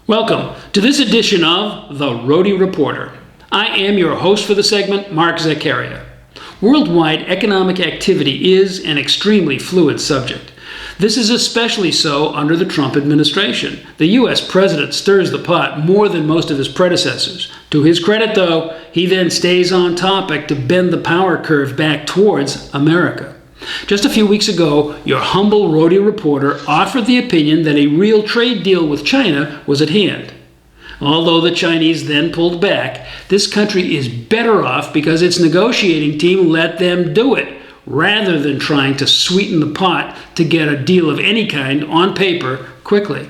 Welcome to this edition of The Rhody Reporter. I am your host for the segment, Mark Zaccaria. Worldwide economic activity is an extremely fluid subject. This is especially so under the Trump administration. The U.S. president stirs the pot more than most of his predecessors. To his credit, though, he then stays on topic to bend the power curve back towards America. Just a few weeks ago, your humble Rhody reporter offered the opinion that a real trade deal with China was at hand. Although the Chinese then pulled back, this country is better off because its negotiating team let them do it, rather than trying to sweeten the pot to get a deal of any kind on paper quickly.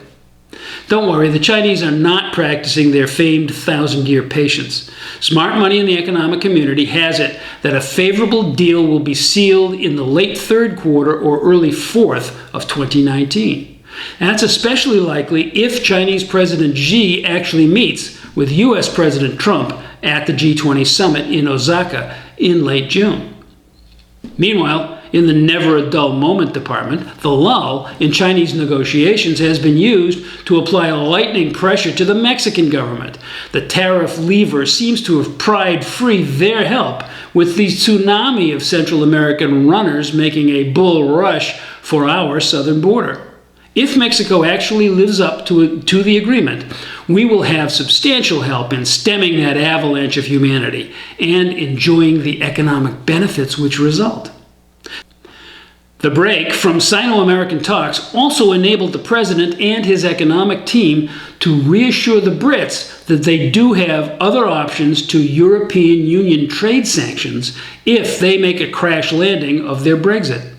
Don't worry, the Chinese are not practicing their famed thousand-year patience. Smart money in the economic community has it that a favorable deal will be sealed in the late third quarter or early fourth of 2019. That's especially likely if Chinese President Xi actually meets with U.S. President Trump at the G20 summit in Osaka in late June. Meanwhile, in the never-a-dull-moment department, the lull in Chinese negotiations has been used to apply lightning pressure to the Mexican government. The tariff lever seems to have pried free their help, with the tsunami of Central American runners making a bull rush for our southern border. If Mexico actually lives up to the agreement, we will have substantial help in stemming that avalanche of humanity and enjoying the economic benefits which result. The break from Sino-American talks also enabled the president and his economic team to reassure the Brits that they do have other options to European Union trade sanctions if they make a crash landing of their Brexit.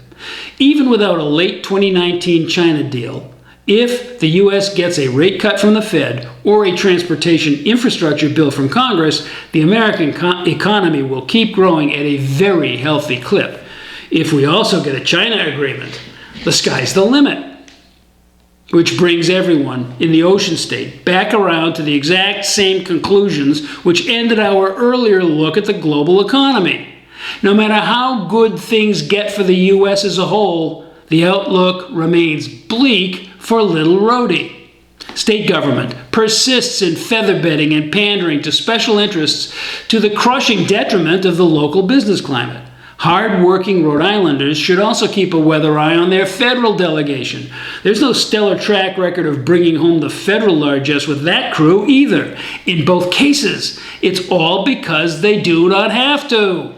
Even without a late 2019 China deal, if the U.S. gets a rate cut from the Fed or a transportation infrastructure bill from Congress, the American economy will keep growing at a very healthy clip. If we also get a China agreement, the sky's the limit. Which brings everyone in the ocean state back around to the exact same conclusions which ended our earlier look at the global economy. No matter how good things get for the U.S. as a whole, the outlook remains bleak for little Rhody. State government persists in featherbedding and pandering to special interests to the crushing detriment of the local business climate. Hard-working Rhode Islanders should also keep a weather eye on their federal delegation. There's no stellar track record of bringing home the federal largesse with that crew either. In both cases, it's all because they do not have to.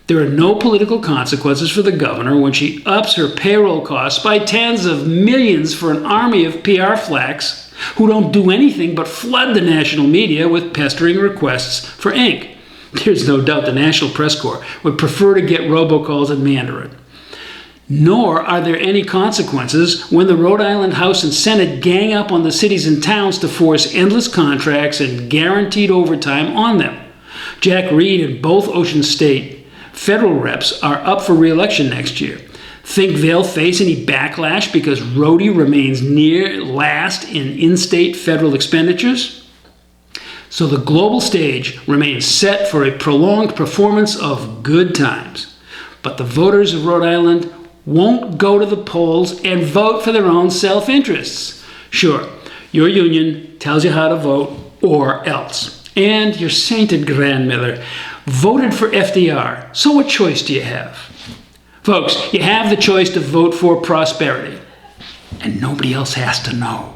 There are no political consequences for the governor when she ups her payroll costs by tens of millions for an army of PR flacks who don't do anything but flood the national media with pestering requests for ink. There's no doubt the National Press Corps would prefer to get robocalls in Mandarin. Nor are there any consequences when the Rhode Island House and Senate gang up on the cities and towns to force endless contracts and guaranteed overtime on them. Jack Reed and both Ocean State federal reps are up for re-election next year. Think they'll face any backlash because Rhody remains near last in in-state federal expenditures? So the global stage remains set for a prolonged performance of good times. But the voters of Rhode Island won't go to the polls and vote for their own self-interests. Sure, your union tells you how to vote or else. And your sainted grandmother voted for FDR, so what choice do you have? Folks, you have the choice to vote for prosperity, and nobody else has to know.